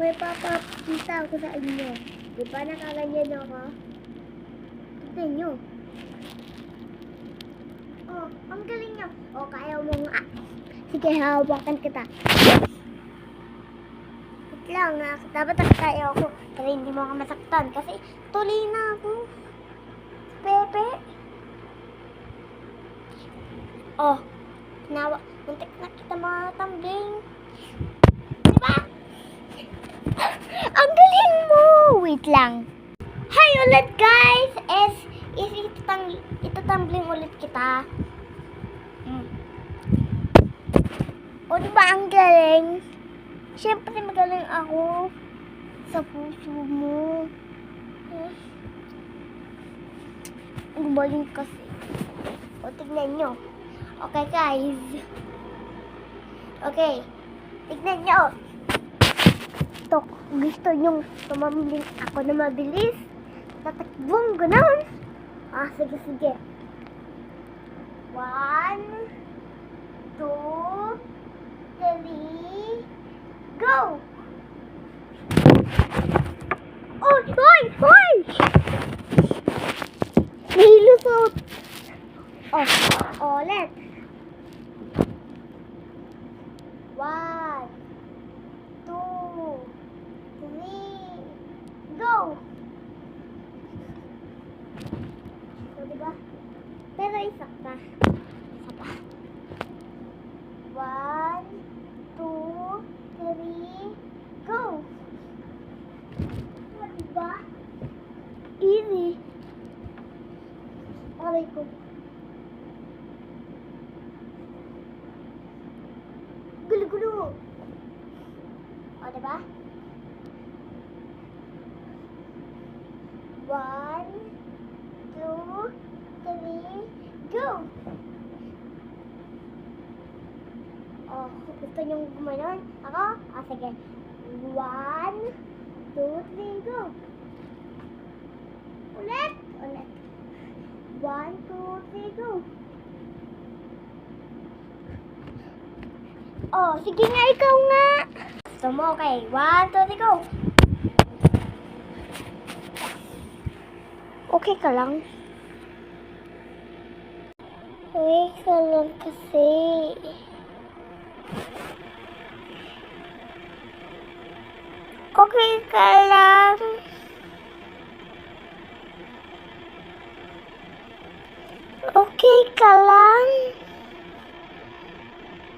May papakita ako sa inyo. Di ba nakaganyan ako? Tignan nyo. Oh, ang galing nyo. Oh, kaya mo nga. Sige, hawakan kita. Wait lang, dapat kaya ako. Pero hindi mo ako masaktan kasi tuloy na ako. Pepe. Oh, muntik na kita matambling. Diba? Ang galing mo! Wait lang. Hi ulit guys! Itatumbling ulit kita. O diba ang galing? Siyempre magaling ako sa puso mo. Ang galing kasi. O tignan nyo. Okay guys. Okay. Tignan nyo. Gusto nyong tumambling ako na mabilis? Tatakbong, gano'n? Sige, sige. 1, 2, 3, go! Oy! Hoy! Hoy! Nilusot! Ulit. 1, 2, 3, go! So, diba? Pero isa pa. Isa pa. 1, 2, 3, go! So, diba? Easy. Aray ko. Gulo-gulo. O, diba? 1, 2, 3, go! Gusto niyong gumanon? Ako? Sige. 1, 2, 3, go! Ulit! Ulit. 1, 2, 3, go! Sige nga, ikaw nga! Gusto mo, okay. 1, 2, 3, go! Okay ka lang? Okay ka lang kasi. Okay ka lang. Okay ka lang.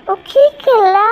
Okay ka lang.